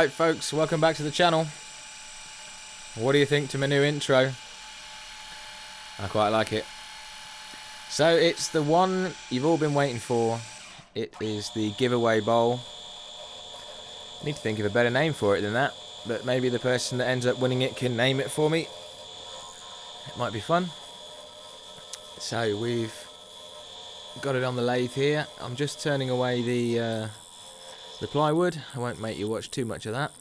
Alright folks, welcome back to the channel. What do you think to my new intro? I quite like it. So it's the one you've all been waiting for. It is the giveaway bowl. I need to think of a better name for it than that, but maybe the person that ends up winning it can name it for me. It might be fun. So we've got it on the lathe here. I'm just turning away the plywood. I won't make you watch too much of that.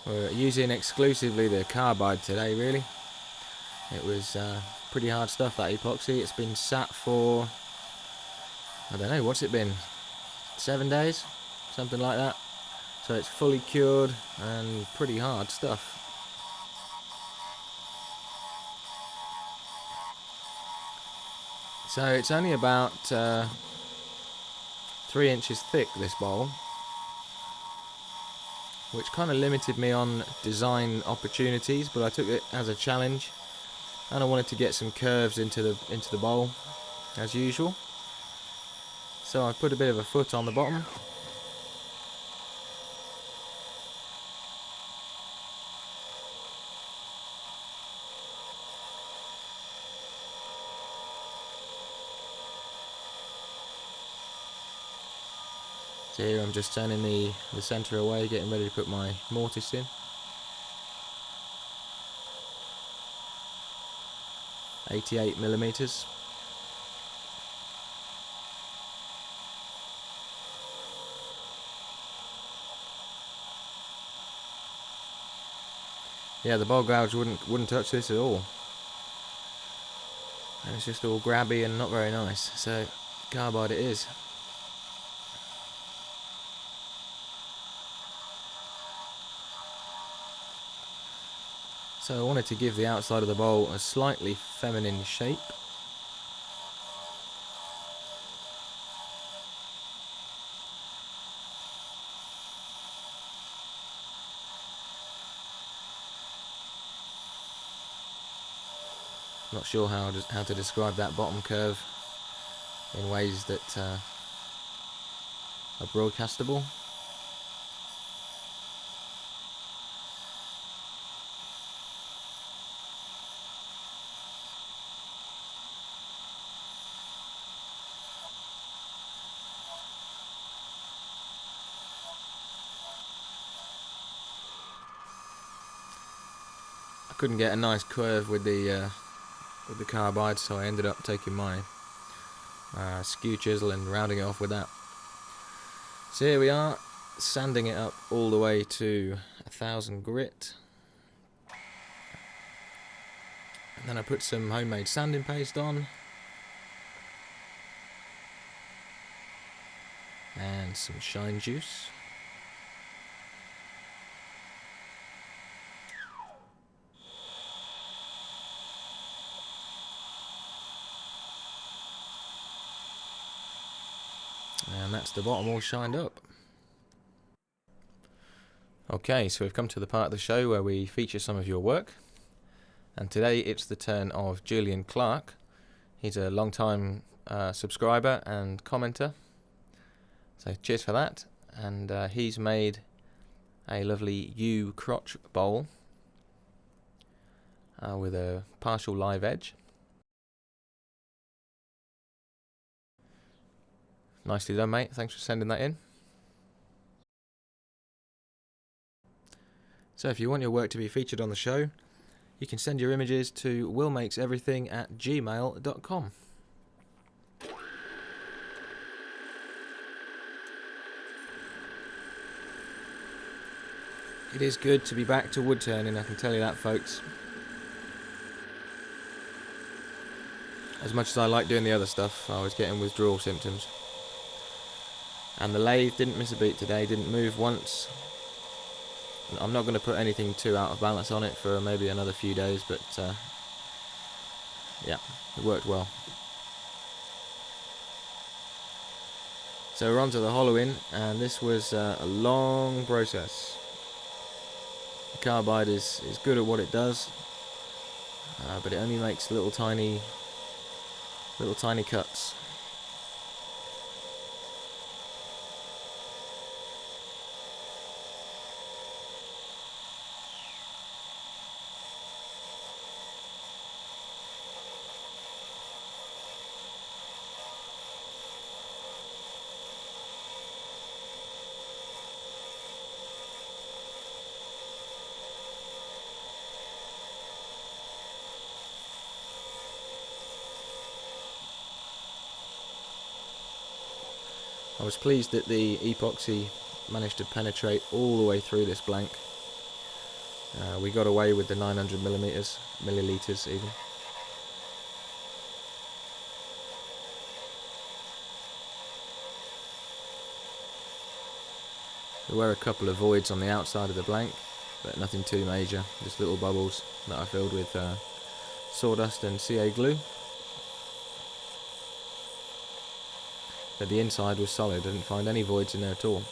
We're using exclusively the carbide today, really. It was pretty hard stuff, that epoxy. It's been sat for, I don't know, what's it been? 7 days? Something like that. So it's fully cured and pretty hard stuff. So it's only about 3 inches thick, this bowl, which kind of limited me on design opportunities, but I took it as a challenge, and I wanted to get some curves into the bowl, as usual. So I put a bit of a foot on the bottom. So here I'm just turning the centre away, getting ready to put my mortise in. 88mm. Yeah, the bowl gouge wouldn't touch this at all. And it's just all grabby and not very nice. So carbide it is. So I wanted to give the outside of the bowl a slightly feminine shape. Not sure how to describe that bottom curve in ways that are broadcastable. I couldn't get a nice curve with the carbide, so I ended up taking my skew chisel and rounding it off with that. So here we are, sanding it up all the way to 1000 grit. And then I put some homemade sanding paste on. And some shine juice. And that's the bottom all shined up. Okay, so we've come to the part of the show where we feature some of your work. And today it's the turn of Julian Clarke. He's a long-time subscriber and commenter. So cheers for that. And he's made a lovely U crotch bowl with a partial live edge. Nicely done, mate. Thanks for sending that in. So if you want your work to be featured on the show, you can send your images to willmakeseverything@gmail.com. It is good to be back to wood turning, I can tell you that, folks. As much as I like doing the other stuff, I was getting withdrawal symptoms. And the lathe didn't miss a beat today, didn't move once. I'm not going to put anything too out of balance on it for maybe another few days, but yeah, it worked well. So we're on to the hollowing, and this was a long process. The carbide is good at what it does, but it only makes little tiny cuts. I was pleased that the epoxy managed to penetrate all the way through this blank. We got away with the 900 milliliters even. There were a couple of voids on the outside of the blank, but nothing too major, just little bubbles that I filled with sawdust and CA glue. But the inside was solid, I didn't find any voids in there at all.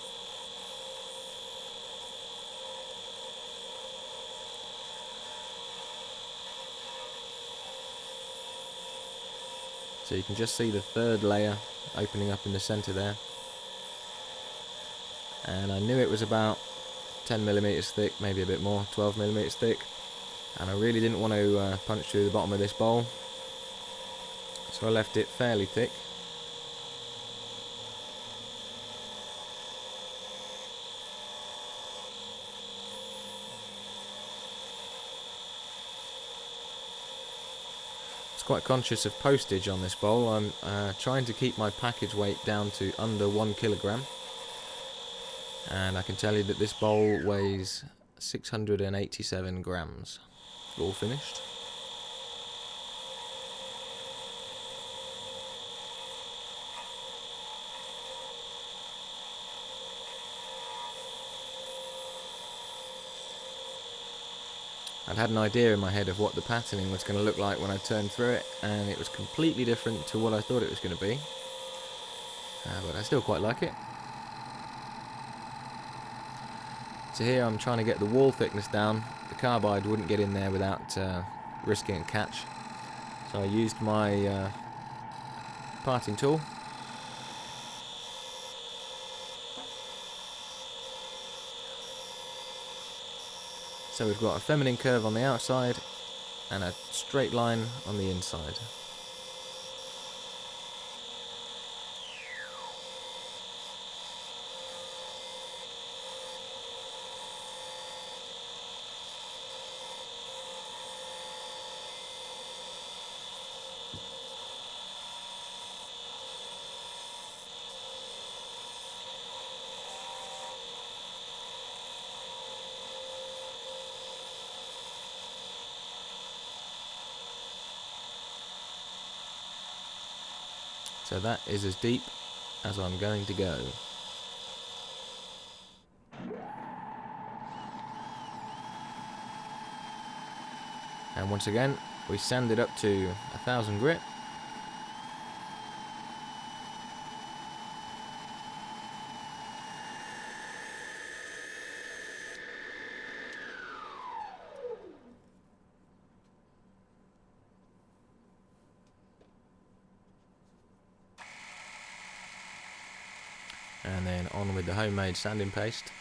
So you can just see the third layer opening up in the centre there. And I knew it was about 10 millimeters thick, maybe a bit more, 12 millimeters thick. And I really didn't want to punch through the bottom of this bowl, so I left it fairly thick. I was quite conscious of postage on this bowl. I'm trying to keep my package weight down to under 1 kilogram. And I can tell you that this bowl weighs 687 grams, all finished. I'd had an idea in my head of what the patterning was going to look like when I turned through it, and it was completely different to what I thought it was going to be. But I still quite like it. So here I'm trying to get the wall thickness down. The carbide wouldn't get in there without risking a catch. So I used my parting tool. So we've got a feminine curve on the outside and a straight line on the inside. So that is as deep as I'm going to go. And once again, we sand it up to 1000 grit. And then on with the homemade sanding paste.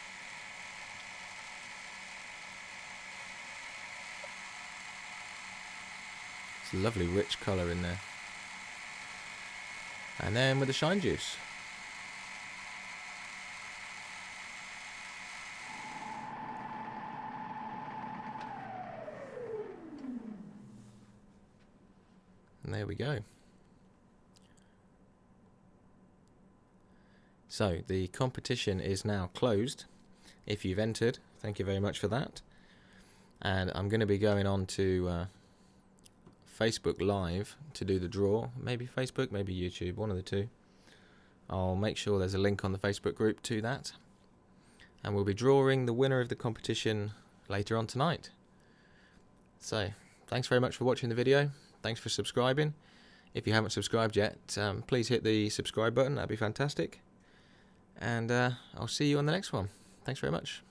It's a lovely rich colour in there. And then with the shine juice. And there we go. So the competition is now closed. If you've entered, thank you very much for that. And I'm going to be going on to Facebook Live to do the draw. Maybe Facebook, maybe YouTube, one of the two. I'll make sure there's a link on the Facebook group to that. And we'll be drawing the winner of the competition later on tonight. So, thanks very much for watching the video. Thanks for subscribing. If you haven't subscribed yet, please hit the subscribe button. That'd be fantastic. And I'll see you on the next one. Thanks very much.